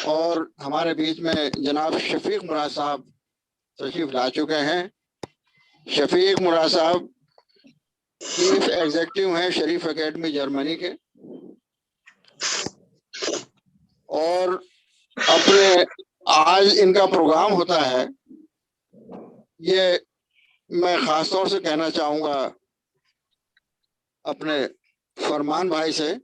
اور ہمارے بیچ میں جناب شفیق مراد صاحب تشریف لا چکے ہیں۔ شفیق مراد صاحب چیف ایگزیکٹو ہیں شریف اکیڈمی جرمنی کے، اور اپنے آج ان کا پروگرام ہوتا ہے، یہ میں خاص طور سے کہنا چاہوں گا اپنے فرمان بھائی سے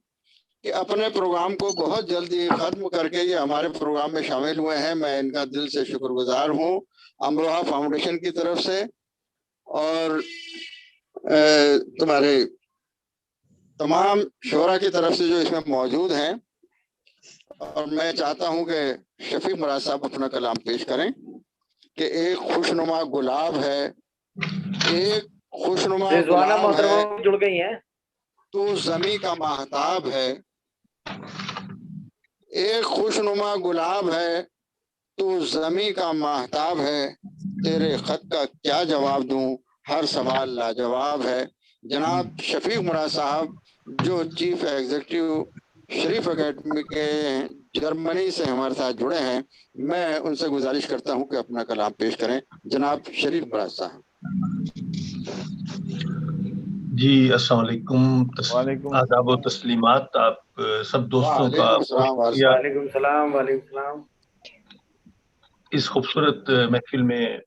کہ اپنے پروگرام کو بہت جلدی ختم کر کے یہ ہمارے پروگرام میں شامل ہوئے ہیں۔ میں ان کا دل سے شکر گزار ہوں امروہا فاؤنڈیشن کی طرف سے اور تمہارے تمام شعراء کی طرف سے جو اس میں موجود ہیں۔ اور میں چاہتا ہوں کہ شفیق مراد صاحب اپنا کلام پیش کریں کہ ایک خوشنما گلاب ہے، ایک خوشنما گلاب ہے جڑ گئی ہیں، تو زمیں کا ماہتاب ہے، ایک خوشنما گلاب ہے تو زمیں کا ماہتاب ہے، تیرے خط کا کیا جواب دوں ہر سوال لاجواب ہے۔ جناب شفیق مراد صاحب جو چیف ایگزیکٹو شریف اکیڈمی کے جرمنی سے ہمارے ساتھ جڑے ہیں، میں ان سے گزارش کرتا ہوں کہ اپنا کلام پیش کریں۔ جناب شریف مراد صاحب۔ جی السلام علیکم، آداب و تسلیمات آپ سب دوستوں کا۔ وعلیکم السلام۔ وعلیکم السلام۔ اس خوبصورت محفل میں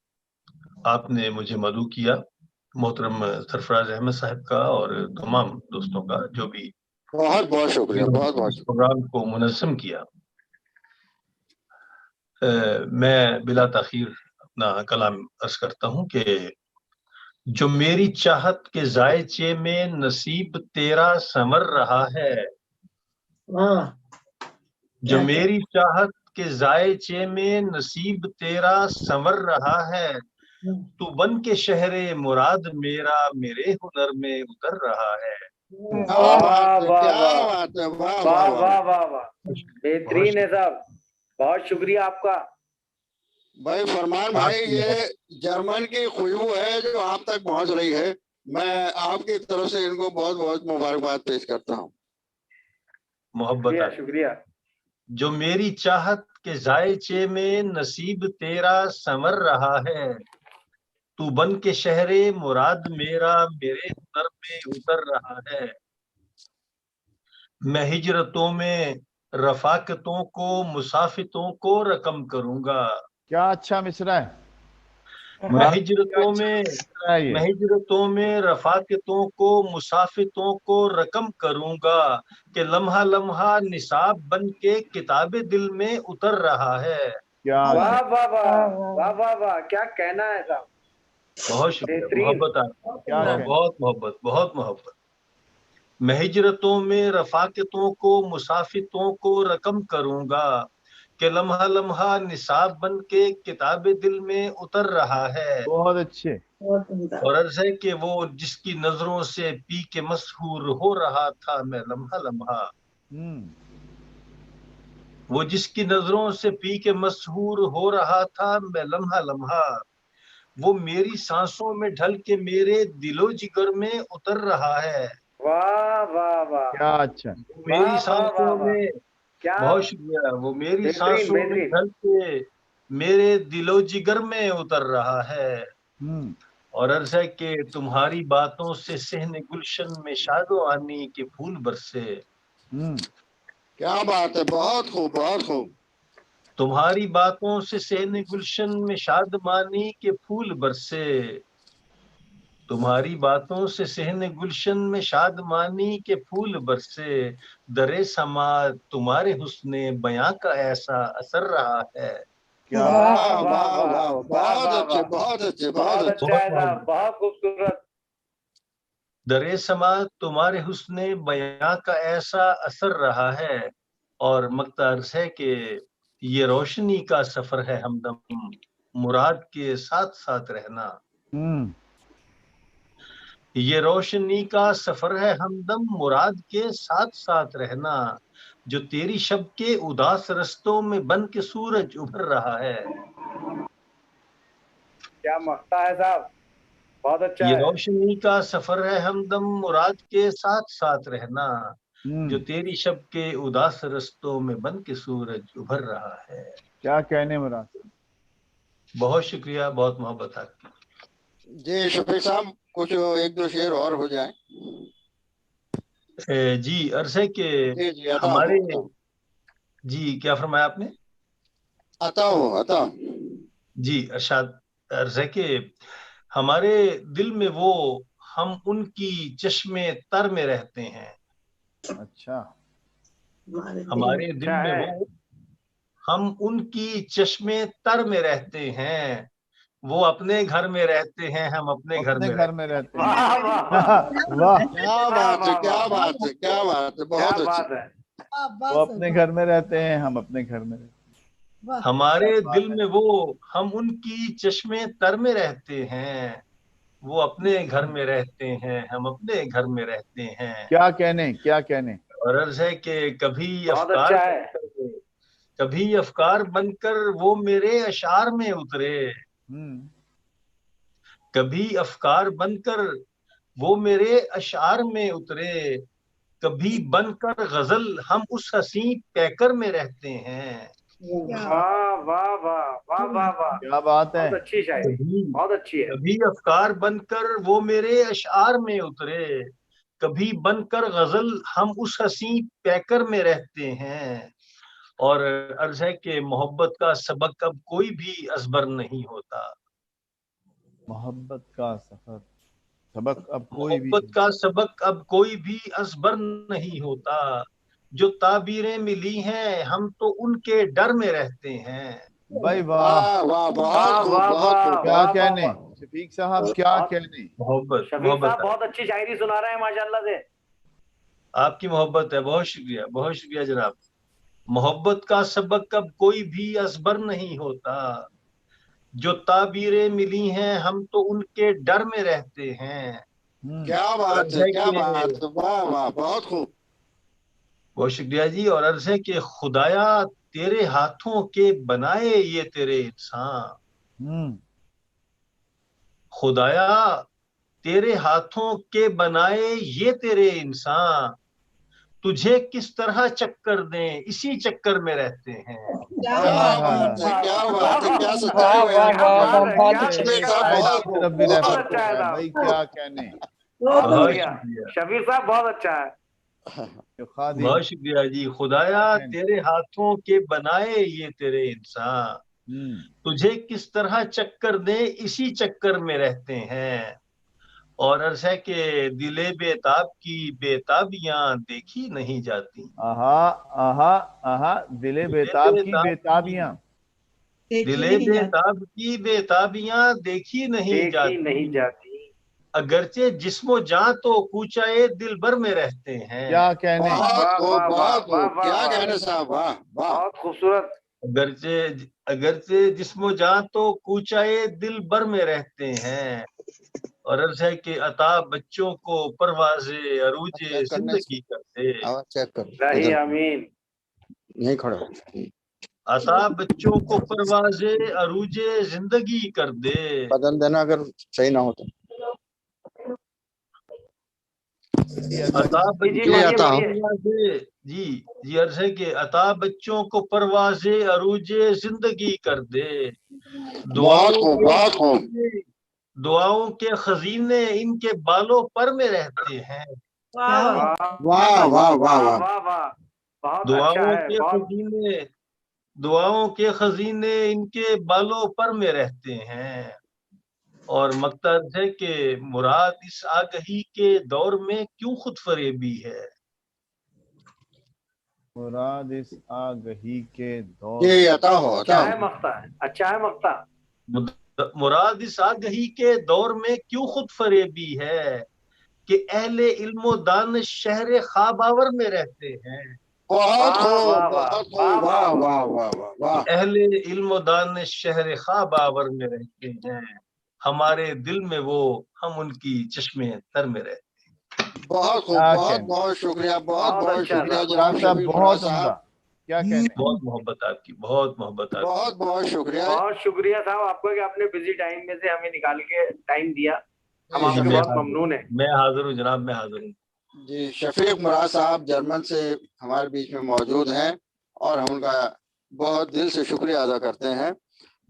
آپ نے مجھے مدعو کیا، محترم سرفراز احمد صاحب کا اور تمام دوستوں کا جو بھی بہت بہت شکریہ، بہت بہت اس پروگرام کو منظم کیا۔ میں بلا تاخیر اپنا کلام عرض کرتا ہوں کہ جو میری چاہت کے ذائچے میں نصیب تیرا سنور رہا ہے، جو میری چاہت کے ذائچے میں نصیب تیرا سنور رہا ہے، تو بن کے شہر مراد میرا میرے ہنر میں اتر رہا ہے۔ واہ واہ واہ واہ، بہترین ہے صاحب، بہت شکریہ آپ کا۔ بھائی فرمان بھائی، یہ جرمن کی خوشبو ہے جو آپ تک پہنچ رہی ہے، میں آپ کی طرف سے ان کو بہت بہت مبارکباد پیش کرتا ہوں۔ محبت، شکریہ۔ جو میری چاہت کے ذائچے میں نصیب تیرا سنور رہا ہے، تو بن کے شہر مراد میرا میرے ہنر میں اتر رہا ہے۔ میں ہجرتوں میں رفاقتوں کو مسافتوں کو رقم کروں گا۔ کیا اچھا مصرع ہے۔ میں ہجرتوں میں رفاقتوں کو مسافتوں کو رقم کروں گا کہ لمحہ لمحہ نصاب بن کے کتاب دل میں اتر رہا ہے۔ واہ واہ واہ واہ واہ واہ، کیا کہنا ہے صاحب، بہت شکریہ، محبت بہت محبت، بہت محبت۔ میں ہجرتوں میں رفاقتوں کو مسافتوں کو رقم کروں گا کہ لمحہ لمحہ نصاب بن کے کتاب دل میں اتر رہا ہے۔ بہت اچھے۔ اور عرض ہے کہ وہ جس کی نظروں سے پی کے مسحور ہو رہا تھا میں لمحہ لمحہ، وہ جس کی نظروں سے پی کے مسحور ہو رہا تھا میں لمحہ لمحہ، وہ میری سانسوں میں ڈھل کے میرے دل و جگر میں اتر رہا ہے۔ واہ واہ واہ، کیا اچھا۔ میری سانسوں میں، بہت شکریہ، وہ میری سانسوں میں ڈھل کے میرے دل و جگر میں اتر رہا ہے۔ اور عرض ہے کہ تمہاری باتوں سے صحن گلشن میں شادمانی کے پھول برسے۔ کیا بات ہے، بہت خوب، بہت خوب۔ تمہاری باتوں سے صحن گلشن میں شادمانی کے پھول برسے، تمہاری باتوں سے صحن گلشن میں شادمانی کے پھول برسے، در سماع تمہارے حسن بیاں کا ایسا اثر رہا ہے۔ بہت اچھے، بہت اچھے، بہت اچھے، بہت خوبصورت۔ در سماع تمہارے حسن بیاں کا ایسا اثر رہا ہے۔ اور مقطع عرض ہے کہ یہ روشنی کا سفر ہے ہمدم، مراد کے ساتھ ساتھ رہنا۔ یہ روشنی کا سفر ہے ہمدم، مراد کے ساتھ ساتھ رہنا، جو تیری شب کے اداس رستوں میں بن کے سورج ابھر رہا ہے۔ کیا مقطع ہے صاحب، بہت اچھا ہے۔ یہ روشنی کا سفر ہے ہمدم، مراد کے ساتھ ساتھ رہنا، جو تیری شب کے اداس رستوں میں بن کے سورج ابھر رہا ہے. کیا کہنے مراد. بہت شکریہ, بہت محبت آپ کی. جی شفیق صاحب کچھ ایک دو شعر اور ہو جائیں. جی عرض ہے کہ جی ہمارے جی کیا فرمایا آپ نے. عطا جی ارشاد. عرض ہے کہ ہمارے دل میں وہ ہم ان کی چشمے تر میں رہتے ہیں. اچھا. ہمارے دل میں وہ ہم ان کی چشمے تر میں رہتے ہیں. وہ اپنے گھر میں رہتے ہیں, ہم اپنے گھر میں رہتے ہیں. واہ, کیا بات ہے, کیا بات ہے, کیا بات ہے, بہت بات ہے. وہ اپنے گھر میں رہتے ہیں, ہم اپنے گھر میں رہتے ہیں. ہمارے دل میں وہ ہم ان کی چشمے تر میں رہتے ہیں. وہ اپنے گھر میں رہتے ہیں, ہم اپنے گھر میں رہتے ہیں. کیا کہنے, کیا کہنے. اور عرض ہے کہ کبھی اچھا افکار بن کر وہ میرے اشعار میں اترے. کبھی افکار بن کر وہ میرے اشعار میں اترے. کبھی بن کر غزل ہم اس حسین پیکر میں رہتے ہیں. واہ واہ واہ واہ واہ واہ, کیا بات ہے. بہت اچھی شاعری, بہت اچھی ہے. کبھی افکار بن کر وہ میرے اشعار میں اترے. کبھی بن کر غزل ہم اس حسین پیکر میں رہتے ہیں. اور عرض ہے کہ محبت کا سبق اب کوئی بھی ازبر نہیں ہوتا. محبت کا سبق اب کوئی بھی, محبت کا سبق اب کوئی بھی ازبر نہیں ہوتا. جو تعبیریں ملی ہیں ہم تو ان کے ڈر میں رہتے ہیں. بھائی واہ, کیا کہنے شفیق صاحب, کیا کہنے. محبت شفیق صاحب بہت اچھی شاعری سنا رہے ہیں ماشاءاللہ سے. آپ کی محبت ہے, بہت شکریہ, بہت شکریہ جناب. محبت کا سبق اب کوئی بھی ازبر نہیں ہوتا. جو تعبیریں ملی ہیں ہم تو ان کے ڈر میں رہتے ہیں. کیا بات ہے, کیا بات ہے, واہ واہ, بہت خوب. بہت شکریہ جی. اور عرض ہے کہ خدایا تیرے ہاتھوں کے بنائے یہ تیرے انسان. خدایا تیرے ہاتھوں کے بنائے یہ تیرے انسان. تجھے کس طرح چکر دیں اسی چکر میں رہتے ہیں. کیا بات ہے, کیا بات ہے, کیا سچائی ہے. بھائی کیا کہنے. بہت شکریہ شفیق صاحب, بہت اچھا ہے. بہت شکریہ جی. خدایا تیرے ہاتھوں کے بنائے یہ تیرے انسان. تجھے کس طرح چکر دیں اسی چکر میں رہتے ہیں. اور عرض ہے کہ دل بےتاب کی بےتابیاں دیکھی نہیں جاتی. دل بےتاب کی بےتابیاں, دل بےتاب کی بےتابیاں دیکھی نہیں جاتی. اگرچہ جسم و جاں تو کوچائے دل بھر میں رہتے ہیں. کیا کہنے. کیا کہنے صاحب, واہ واہ, بہت خوبصورت. اگرچہ جسم و جاں تو کوچائے دل بھر میں رہتے ہیں. اور عرض ہے کہ عطا بچوں کو پرواز عروج زندگی کرتے. آمین. یہیں کھڑا. عطا بچوں کو پرواز عروج زندگی کر دے. بدل دینا اگر صحیح نہ ہوتا. عطا جی عرض ہے کہ عطا بچوں کو پرواز عروج زندگی کر دے. دعاؤں کے خزینے ان کے بالوں پر میں رہتے ہیں. دعاؤں کے خزینے ان کے بالوں پر میں رہتے ہیں. اور مقصد ہے کہ مراد اس آگہی کے دور میں کیوں خود فریبی ہے. مراد اس آگہی کے دور, اچھا ہے مقطع, اچھا ہے مقطع. مراد اس آگہی کے دور میں کیوں خود فریبی ہے کہ اہل علم و دانش شہر خواب آور میں رہتے ہیں. اہل علم و دانش شہر خواب آور میں رہتے ہیں. ہمارے دل میں وہ ہم ان کی چشمے تر میں رہتے ہیں. بہت خوب, بہت بہت شکریہ, بہت بہت شکریہ جناب شفیق بہت عمدہ. کیا کہنے. بہت محبت آپ کی, بہت محبت آپ کی. بہت بہت شکریہ. بہت شکریہ صاحب آپ کو کہ آپ نے بزی ٹائم میں سے ہمیں نکال کے ٹائم دیا. ہم آپ کے بہت ممنون ہیں. میں حاضر ہوں جناب, میں حاضر ہوں. جی شفیق مراد صاحب جرمن سے ہمارے بیچ میں موجود ہیں اور ہم ان کا بہت دل سے شکریہ ادا کرتے ہیں.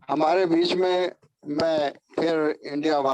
ہمارے بیچ میں پھر انڈیا